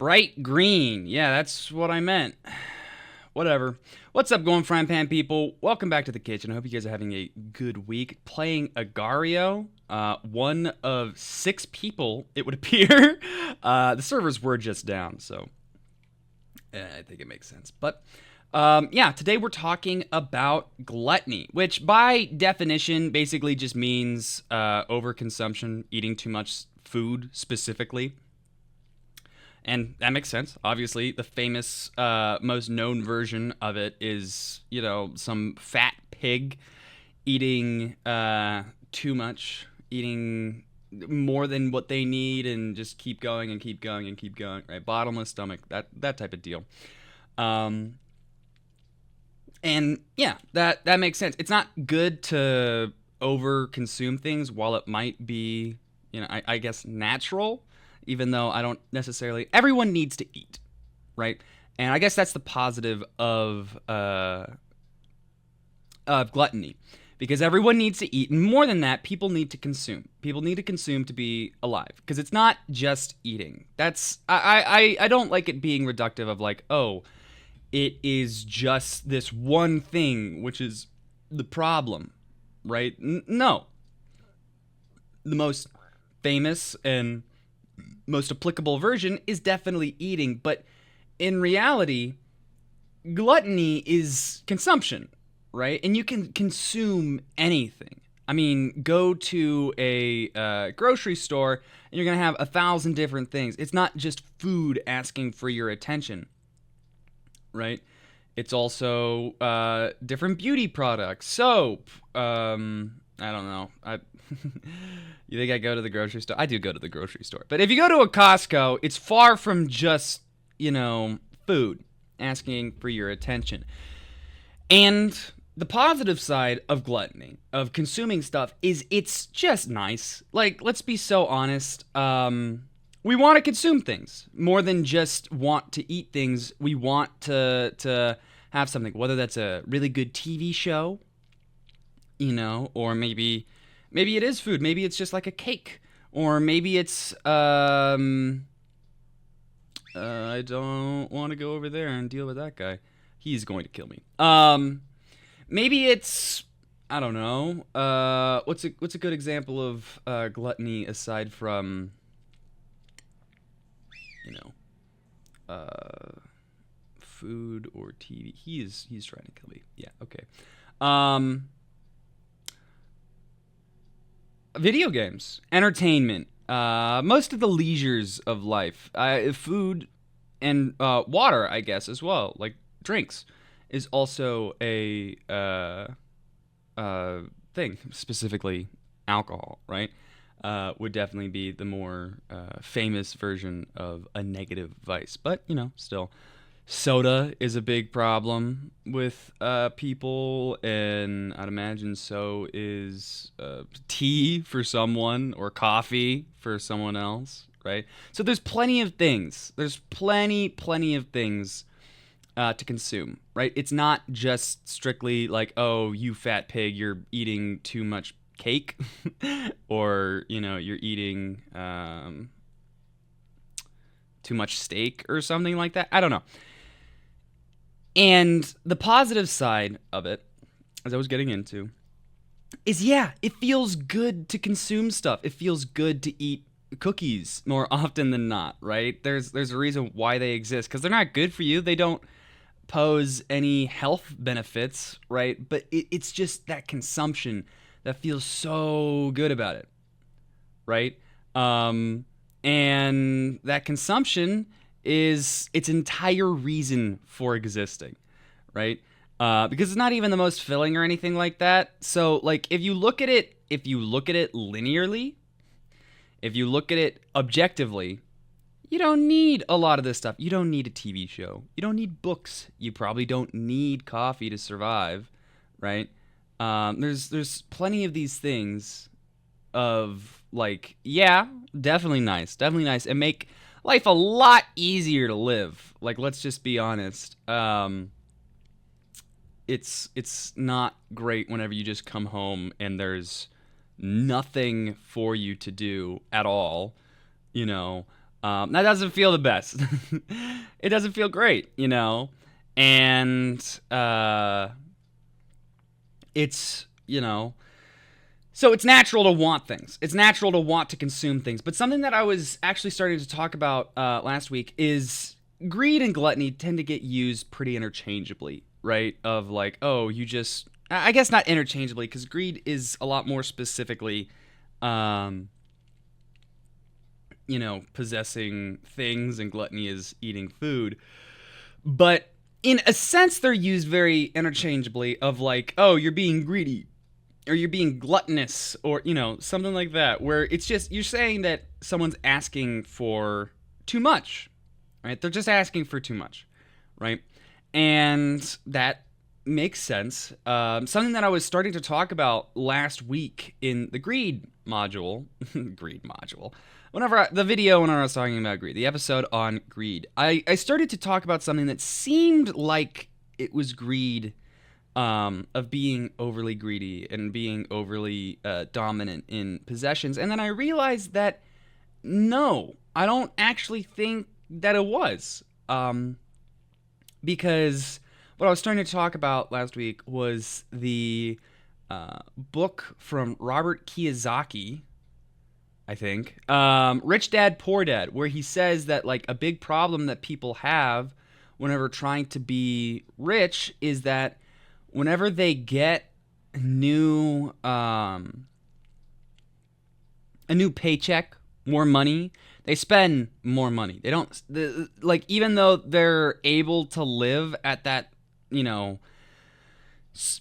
Bright green. Yeah, that's what I meant. Whatever. What's up, going frying pan people? Welcome back to the kitchen. I hope you guys are having a good week. Playing Agario, one of 6 people, it would appear. The servers were just down, so I think it makes sense. But yeah, today we're talking about gluttony, which by definition basically just means overconsumption, eating too much food specifically. And that makes sense. Obviously, the famous, most known version of it is, some fat pig eating too much, eating more than what they need, and just keep going and keep going and keep going. Right, bottomless stomach, that type of deal. And yeah, that makes sense. It's not good to over consume things while it might be, I guess natural. Even though I don't necessarily, everyone needs to eat, right? And I guess that's the positive of gluttony, because everyone needs to eat, and more than that, people need to consume. People need to consume to be alive, because it's not just eating. That's I don't like it being reductive of like, oh, it is just this one thing which is the problem, right? No, the most famous and most applicable version is definitely eating, but in reality, gluttony is consumption, right? And you can consume anything. I mean, go to a grocery store and you're gonna have 1,000 different things. It's not just food asking for your attention, right? It's also different beauty products, soap. I don't know. You think I go to the grocery store? I do go to the grocery store. But if you go to a Costco, it's far from just, food asking for your attention. And the positive side of gluttony, of consuming stuff, is it's just nice. Like, let's be so honest. We want to consume things more than just want to eat things. We want to have something, whether that's a really good TV show, or maybe it is food. Maybe it's just like a cake, or maybe it's I don't want to go over there and deal with that guy. He's going to kill me. Maybe it's, I don't know. What's a good example of gluttony aside from food or TV? He's trying to kill me. Yeah. Okay. Video games, entertainment, most of the leisures of life, food and water, I guess, as well, like drinks, is also a thing. Specifically, alcohol, right? Would definitely be the more famous version of a negative vice, but still. Soda is a big problem with people, and I'd imagine so is tea for someone, or coffee for someone else, right? So there's plenty of things. There's plenty of things to consume, right? It's not just strictly like, oh, you fat pig, you're eating too much cake, or you're eating too much steak or something like that. I don't know. And the positive side of it, as I was getting into, is it feels good to consume stuff. It feels good to eat cookies more often than not, right? There's a reason why they exist, because they're not good for you. They don't pose any health benefits, right? But it's just that consumption that feels so good about it, right? And that consumption is its entire reason for existing, right? Because it's not even the most filling or anything like that. So, like, if you look at it linearly, if you look at it objectively, you don't need a lot of this stuff. You don't need a TV show. You don't need books. You probably don't need coffee to survive, right? There's plenty of these things of, like, definitely nice, and make life a lot easier to live. Like, let's just be honest. It's not great whenever you just come home and there's nothing for you to do at all. That doesn't feel the best. It doesn't feel great, and it's, so it's natural to want things. It's natural to want to consume things. But something that I was actually starting to talk about last week is greed and gluttony tend to get used pretty interchangeably, right? Of like, oh, you just, I guess not interchangeably, because greed is a lot more specifically, possessing things, and gluttony is eating food. But in a sense, they're used very interchangeably of like, oh, you're being greedy, or you're being gluttonous, or, something like that, where it's just, you're saying that someone's asking for too much, right? They're just asking for too much, right? And that makes sense. Something that I was starting to talk about last week in the greed module, the video when I was talking about greed, the episode on greed, I started to talk about something that seemed like it was greed, of being overly greedy and being overly dominant in possessions. And then I realized that no, I don't actually think that it was. Because what I was starting to talk about last week was the book from Robert Kiyosaki, I think, Rich Dad, Poor Dad, where he says that like a big problem that people have whenever trying to be rich is that whenever they get a new paycheck, more money, they spend more money. They don't, even though they're able to live at that,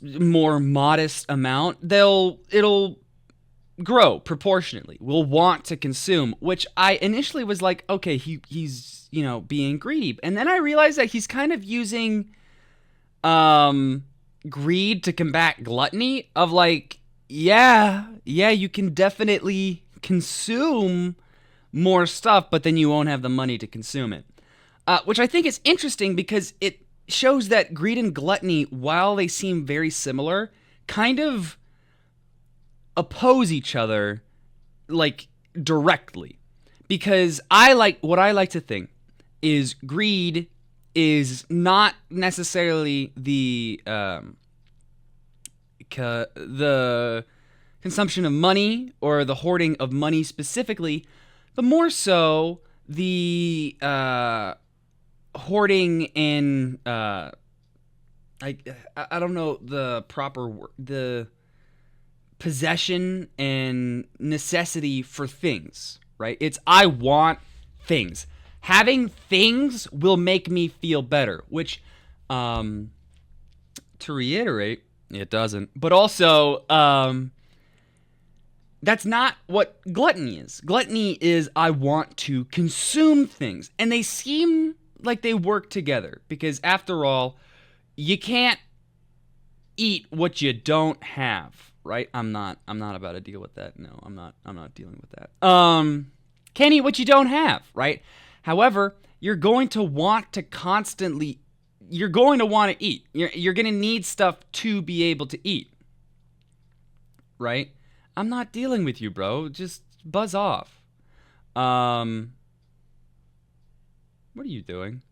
more modest amount, it'll grow proportionately. We'll want to consume, which I initially was like, okay, he's being greedy, and then I realized that he's kind of using greed to combat gluttony. Of like, yeah, you can definitely consume more stuff, but then you won't have the money to consume it, which I think is interesting because it shows that greed and gluttony, while they seem very similar, kind of oppose each other, like, directly. Because what I like to think is greed is not necessarily the consumption of money or the hoarding of money specifically, but more so the hoarding and I don't know the proper word, the possession and necessity for things, right? It's, I want things. Having things will make me feel better, which, to reiterate, it doesn't. But also, that's not what gluttony is. Gluttony is, I want to consume things. And they seem like they work together, because after all, you can't eat what you don't have, right? I'm not about to deal with that. No, I'm not dealing with that. Can't eat what you don't have, right? However, you're going to want to eat. You're going to need stuff to be able to eat, right? I'm not dealing with you, bro. Just buzz off. What are you doing?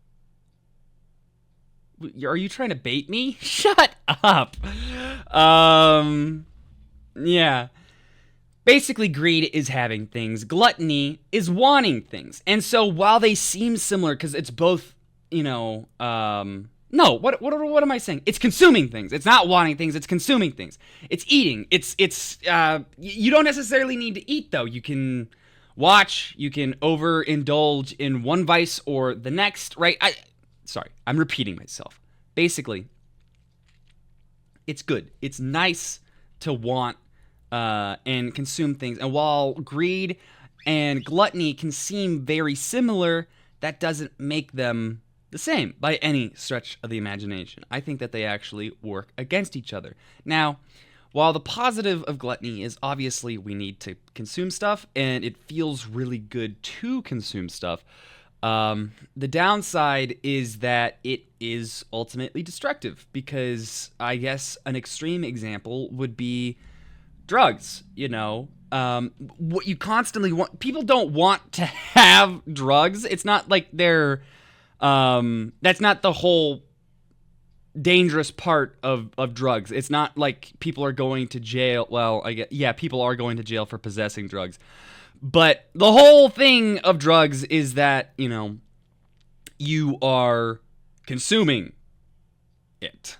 Are you trying to bait me? Shut up. Yeah. Basically, greed is having things. Gluttony is wanting things. And so while they seem similar, because it's both, no, what am I saying? It's consuming things. It's not wanting things. It's consuming things. It's eating. You don't necessarily need to eat, though. You can watch. You can overindulge in one vice or the next, right? Sorry, I'm repeating myself. Basically, it's good. It's nice to want and consume things. And while greed and gluttony can seem very similar, that doesn't make them the same by any stretch of the imagination. I think that they actually work against each other. Now, while the positive of gluttony is obviously we need to consume stuff, and it feels really good to consume stuff, the downside is that it is ultimately destructive, because I guess an extreme example would be drugs. what you constantly want. People don't want to have drugs. It's not like they're. That's not the whole dangerous part of drugs. It's not like people are going to jail. Well, I guess, yeah, people are going to jail for possessing drugs. But the whole thing of drugs is that, you are consuming it.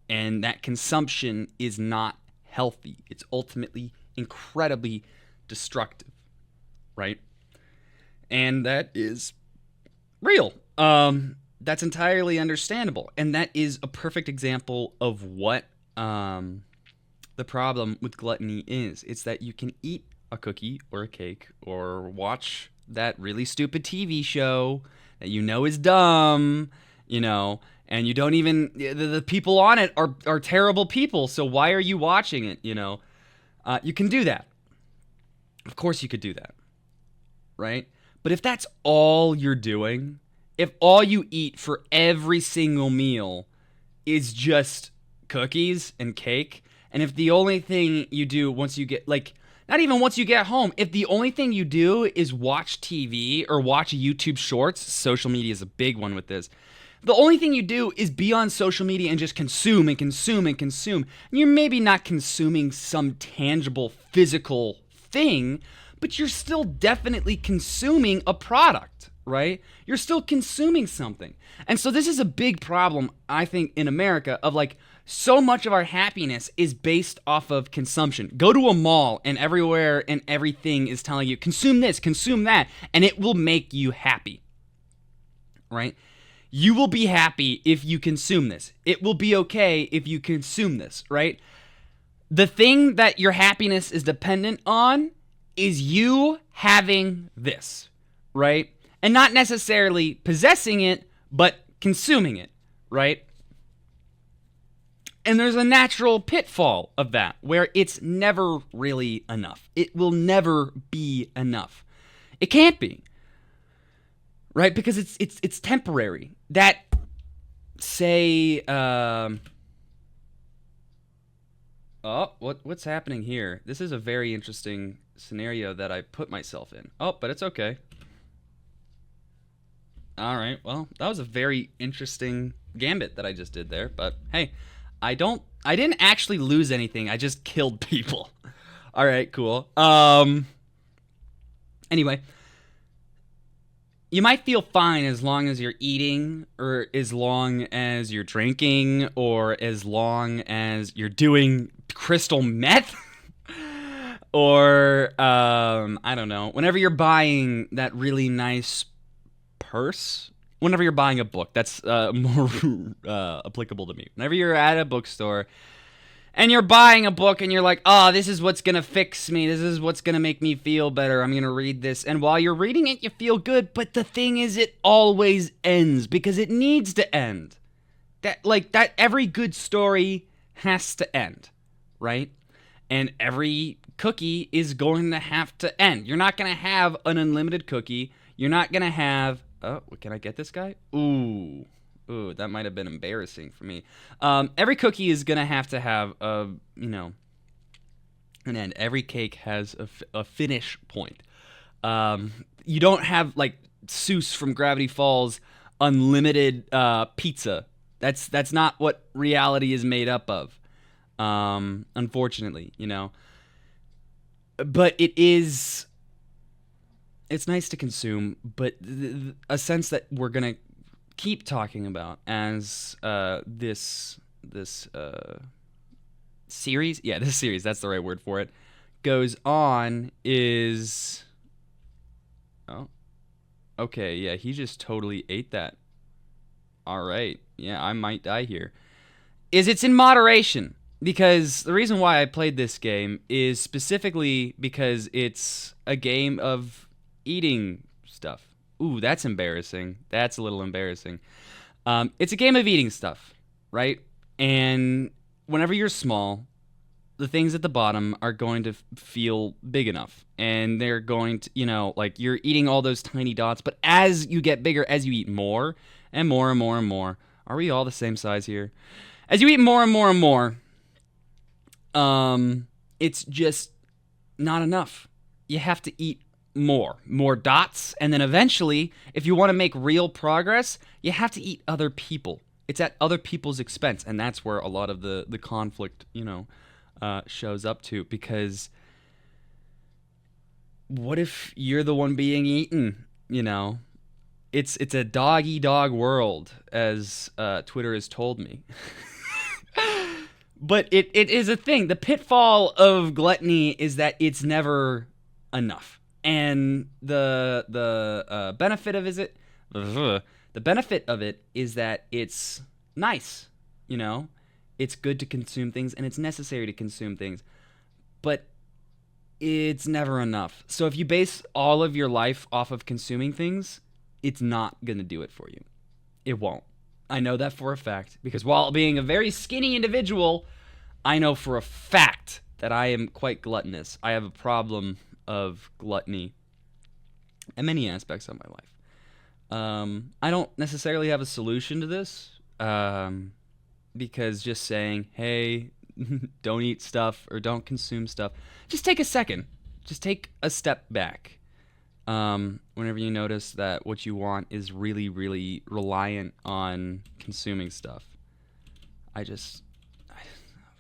And that consumption is not healthy. It's ultimately incredibly destructive, right? And that is real. That's entirely understandable. And that is a perfect example of what the problem with gluttony is. It's that you can eat a cookie or a cake or watch that really stupid TV show that you know is dumb, and you don't even, the people on it are terrible people, so why are you watching it, You can do that. Of course you could do that, right? But if that's all you're doing, if all you eat for every single meal is just cookies and cake, and if the only thing you do once you get, not even once you get home, if the only thing you do is watch TV or watch YouTube shorts, social media is a big one with this, the only thing you do is be on social media and just consume and consume and consume. And you're maybe not consuming some tangible physical thing, but you're still definitely consuming a product, right? You're still consuming something. And so this is a big problem, I think, in America of so much of our happiness is based off of consumption. Go to a mall and everywhere and everything is telling you, consume this, consume that, and it will make you happy, right? You will be happy if you consume this. It will be okay if you consume this, right? The thing that your happiness is dependent on is you having this, right? And not necessarily possessing it, but consuming it, right? And there's a natural pitfall of that where it's never really enough. It will never be enough. It can't be. Right? Because it's temporary. That, say, what's happening here? This is a very interesting scenario that I put myself in. Oh, but it's okay. All right. Well, that was a very interesting gambit that I just did there. But hey, I didn't actually lose anything. I just killed people. All right. Cool. Anyway. You might feel fine as long as you're eating, or as long as you're drinking, or as long as you're doing crystal meth, or, I don't know, whenever you're buying that really nice purse, whenever you're buying a book, that's more applicable to me. Whenever you're at a bookstore, and you're buying a book and you're like, oh, this is what's going to fix me. This is what's going to make me feel better. I'm going to read this. And while you're reading it, you feel good. But the thing is, it always ends because it needs to end. That every good story has to end, right? And every cookie is going to have to end. You're not going to have an unlimited cookie. You're not going to have... Oh, can I get this guy? Ooh, that might have been embarrassing for me. Every cookie is gonna have to have an end. Every cake has a finish point. You don't have Seuss from Gravity Falls unlimited pizza. That's not what reality is made up of. Unfortunately, But it's nice to consume, but a sense that we're gonna keep talking about as this series, this series, that's the right word for it, goes on is... Oh, okay, yeah, he just totally ate that. All right, yeah, I might die here. It's in moderation, because the reason why I played this game is specifically because it's a game of eating stuff. Ooh, that's embarrassing. That's a little embarrassing. It's a game of eating stuff, right? And whenever you're small, the things at the bottom are going to feel big enough. And they're going to, you're eating all those tiny dots. But as you get bigger, as you eat more and more and more and more, are we all the same size here? As you eat more and more and more, it's just not enough. You have to eat more dots, and then eventually, if you want to make real progress, you have to eat other people. It's at other people's expense, and that's where a lot of the conflict, shows up to. Because what if you're the one being eaten? It's a dog eat dog world, as Twitter has told me. But it is a thing. The pitfall of gluttony is that it's never enough, and the benefit of the benefit of it is that it's nice. It's good to consume things, and it's necessary to consume things, but it's never enough. So if you base all of your life off of consuming things, it's not gonna do it for you. It won't. I know that for a fact, because while being a very skinny individual, I know for a fact that I am quite gluttonous. I have a problem of gluttony in many aspects of my life. I don't necessarily have a solution to this, because just saying, hey, don't eat stuff or don't consume stuff, just take a second. Just take a step back. Whenever you notice that what you want is really, really reliant on consuming stuff. I'm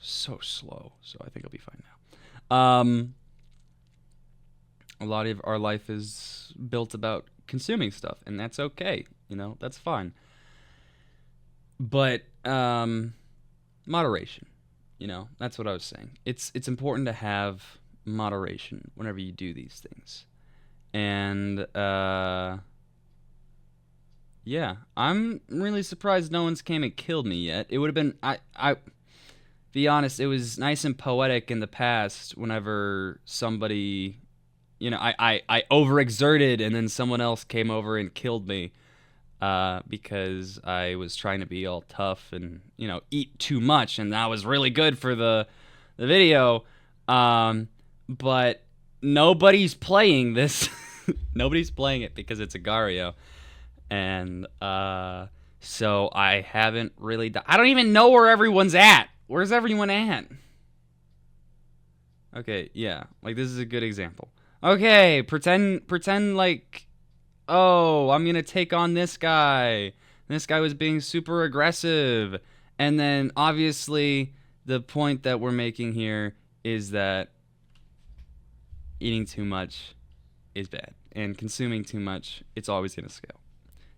so slow, so I think I'll be fine now. A lot of our life is built about consuming stuff, and that's okay. That's fine. But moderation. That's what I was saying. It's important to have moderation whenever you do these things. And yeah, I'm really surprised no one's came and killed me yet. It would have been I be honest, it was nice and poetic in the past whenever somebody, I overexerted and then someone else came over and killed me, because I was trying to be all tough and, eat too much, and that was really good for the video. But nobody's playing this. Nobody's playing it because it's Agario. And so I haven't really I don't even know where everyone's at. Where's everyone at? Okay, yeah. Like, this is a good example. Okay, pretend like, oh, I'm gonna take on this guy. This guy was being super aggressive. And then, obviously, the point that we're making here is that eating too much is bad. And consuming too much, it's always gonna scale.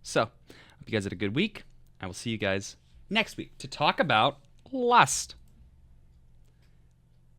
So, hope you guys had a good week. I will see you guys next week to talk about lust.